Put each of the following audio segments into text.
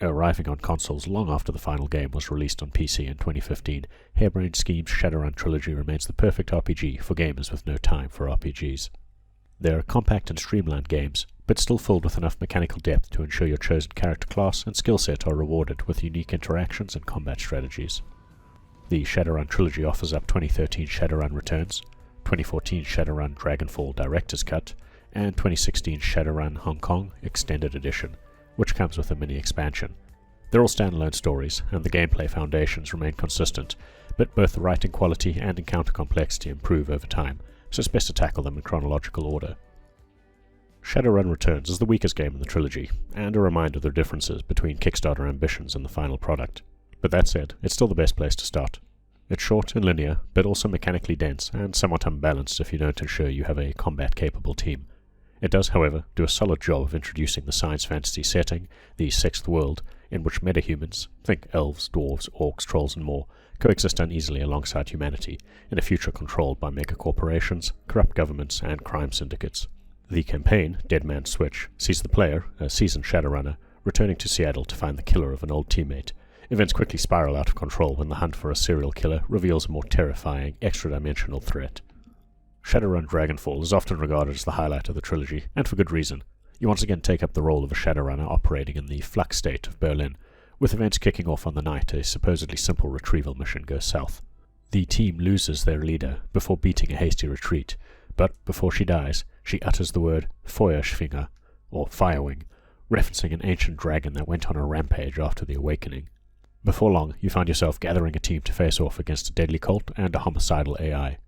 Arriving on consoles long after the final game was released on PC in 2015, Harebrained Schemes' Shadowrun Trilogy remains the perfect RPG for gamers with no time for RPGs. They are compact and streamlined games, but still filled with enough mechanical depth to ensure your chosen character class and skill set are rewarded with unique interactions and combat strategies. The Shadowrun Trilogy offers up 2013 Shadowrun Returns, 2014 Shadowrun Dragonfall Director's Cut, and 2016 Shadowrun Hong Kong Extended Edition, which comes with a mini expansion. They're all standalone stories, and the gameplay foundations remain consistent, but both the writing quality and encounter complexity improve over time, so it's best to tackle them in chronological order. Shadowrun Returns is the weakest game in the trilogy, and a reminder of the differences between Kickstarter ambitions and the final product. But that said, it's still the best place to start. It's short and linear, but also mechanically dense, and somewhat unbalanced if you don't ensure you have a combat-capable team. It does, however, do a solid job of introducing the science fantasy setting, the sixth world, in which metahumans, think elves, dwarves, orcs, trolls and more, coexist uneasily alongside humanity, in a future controlled by megacorporations, corrupt governments and crime syndicates. The campaign, Dead Man's Switch, sees the player, a seasoned Shadowrunner, returning to Seattle to find the killer of an old teammate. Events quickly spiral out of control when the hunt for a serial killer reveals a more terrifying, extra-dimensional threat. Shadowrun Dragonfall is often regarded as the highlight of the trilogy, and for good reason. You once again take up the role of a Shadowrunner operating in the flux state of Berlin, with events kicking off on the night a supposedly simple retrieval mission goes south. The team loses their leader before beating a hasty retreat, but before she dies, she utters the word Feuerschwinger, or Firewing, referencing an ancient dragon that went on a rampage after the Awakening. Before long, you find yourself gathering a team to face off against a deadly cult and a homicidal AI.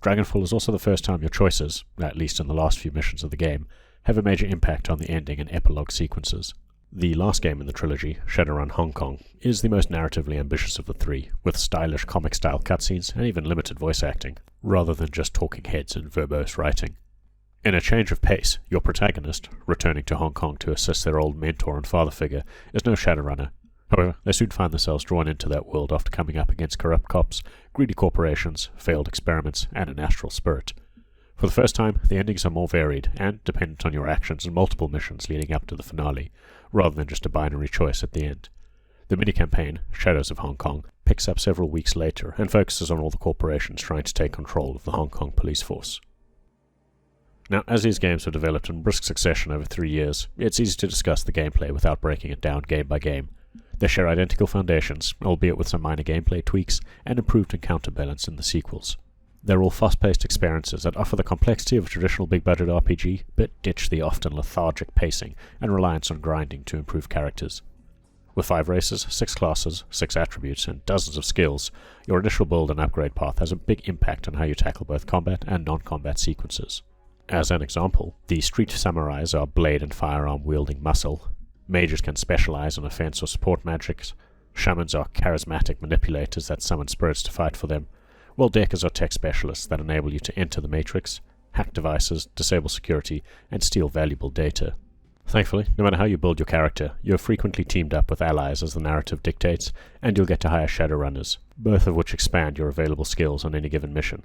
Dragonfall is also the first time your choices, at least in the last few missions of the game, have a major impact on the ending and epilogue sequences. The last game in the trilogy, Shadowrun Hong Kong, is the most narratively ambitious of the three, with stylish comic-style cutscenes and even limited voice acting, rather than just talking heads and verbose writing. In a change of pace, your protagonist, returning to Hong Kong to assist their old mentor and father figure, is no Shadowrunner. However, they soon find themselves drawn into that world after coming up against corrupt cops, greedy corporations, failed experiments, and an astral spirit. For the first time, the endings are more varied and dependent on your actions in multiple missions leading up to the finale, rather than just a binary choice at the end. The mini-campaign, Shadows of Hong Kong, picks up several weeks later and focuses on all the corporations trying to take control of the Hong Kong police force. Now, as these games have developed in brisk succession over 3 years, it's easy to discuss the gameplay without breaking it down game by game. They share identical foundations, albeit with some minor gameplay tweaks and improved encounter balance in the sequels. They're all fast-paced experiences that offer the complexity of a traditional big-budget RPG, but ditch the often lethargic pacing and reliance on grinding to improve characters. With 5 races, 6 classes, 6 attributes, and dozens of skills, your initial build and upgrade path has a big impact on how you tackle both combat and non-combat sequences. As an example, the street samurais are blade and firearm-wielding muscle, mages can specialize on offense or support magics, shamans are charismatic manipulators that summon spirits to fight for them, while deckers are tech specialists that enable you to enter the Matrix, hack devices, disable security, and steal valuable data. Thankfully, no matter how you build your character, you're frequently teamed up with allies as the narrative dictates, and you'll get to hire Shadowrunners, both of which expand your available skills on any given mission.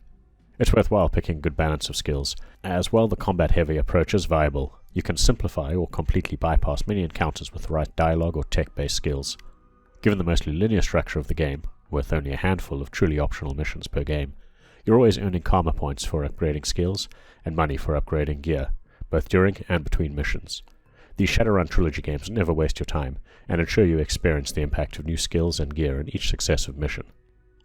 It's worthwhile picking a good balance of skills, as while the combat-heavy approach is viable, you can simplify or completely bypass many encounters with the right dialogue or tech-based skills. Given the mostly linear structure of the game, with only a handful of truly optional missions per game, you're always earning karma points for upgrading skills, and money for upgrading gear, both during and between missions. These Shadowrun Trilogy games never waste your time, and ensure you experience the impact of new skills and gear in each successive mission.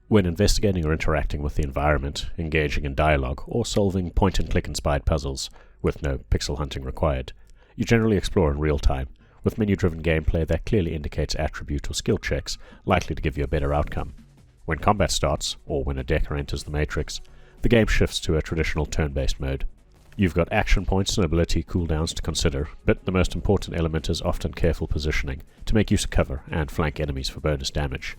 When investigating or interacting with the environment, engaging in dialogue, or solving point-and-click inspired puzzles, with no pixel hunting required, you generally explore in real time, with menu-driven gameplay that clearly indicates attribute or skill checks likely to give you a better outcome. When combat starts, or when a decker enters the Matrix, the game shifts to a traditional turn-based mode. You've got action points and ability cooldowns to consider, but the most important element is often careful positioning, to make use of cover and flank enemies for bonus damage.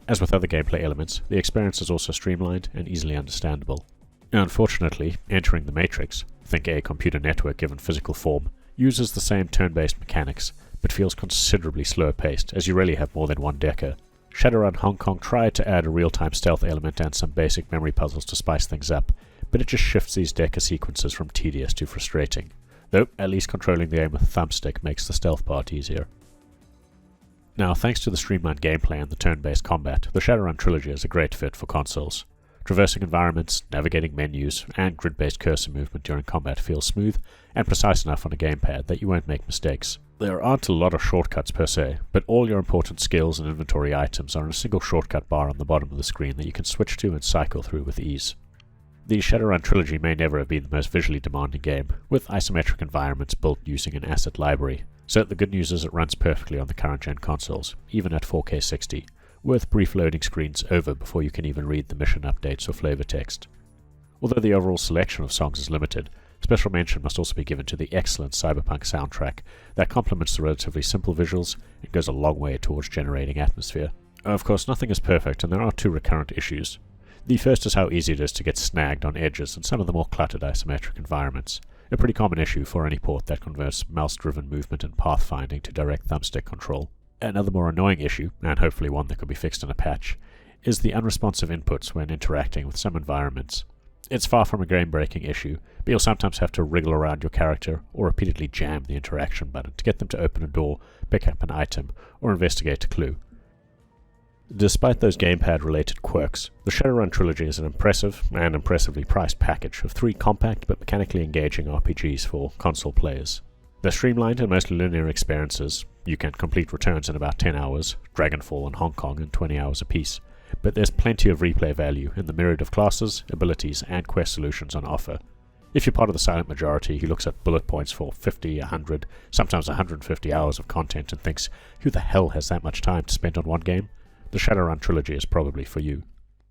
As with other gameplay elements, the experience is also streamlined and easily understandable. Unfortunately, entering the Matrix, think a computer network given physical form, uses the same turn-based mechanics, but feels considerably slower paced as you rarely have more than one decker. Shadowrun Hong Kong tried to add a real-time stealth element and some basic memory puzzles to spice things up, but it just shifts these decker sequences from tedious to frustrating, though at least controlling the aim with a thumbstick makes the stealth part easier. Now, thanks to the streamlined gameplay and the turn-based combat, the Shadowrun Trilogy is a great fit for consoles. Traversing environments, navigating menus, and grid-based cursor movement during combat feels smooth and precise enough on a gamepad that you won't make mistakes. There aren't a lot of shortcuts per se, but all your important skills and inventory items are in a single shortcut bar on the bottom of the screen that you can switch to and cycle through with ease. The Shadowrun Trilogy may never have been the most visually demanding game, with isometric environments built using an asset library, so the good news is it runs perfectly on the current-gen consoles, even at 4K 60, with brief loading screens over before you can even read the mission updates or flavor text. Although the overall selection of songs is limited, special mention must also be given to the excellent cyberpunk soundtrack that complements the relatively simple visuals and goes a long way towards generating atmosphere. Of course, nothing is perfect, and there are two recurrent issues. The first is how easy it is to get snagged on edges in some of the more cluttered isometric environments, a pretty common issue for any port that converts mouse-driven movement and pathfinding to direct thumbstick control. Another more annoying issue, and hopefully one that could be fixed in a patch, is the unresponsive inputs when interacting with some environments. It's far from a game-breaking issue, but you'll sometimes have to wriggle around your character or repeatedly jam the interaction button to get them to open a door, pick up an item, or investigate a clue. Despite those gamepad-related quirks, the Shadowrun Trilogy is an impressive and impressively priced package of 3 compact but mechanically engaging RPGs for console players. They're streamlined and mostly linear experiences. You can complete returns in about 10 hours, Dragonfall and Hong Kong in 20 hours apiece, but there's plenty of replay value in the myriad of classes, abilities, and quest solutions on offer. If you're part of the silent majority who looks at bullet points for 50, 100, sometimes 150 hours of content and thinks, who the hell has that much time to spend on one game? The Shadowrun Trilogy is probably for you.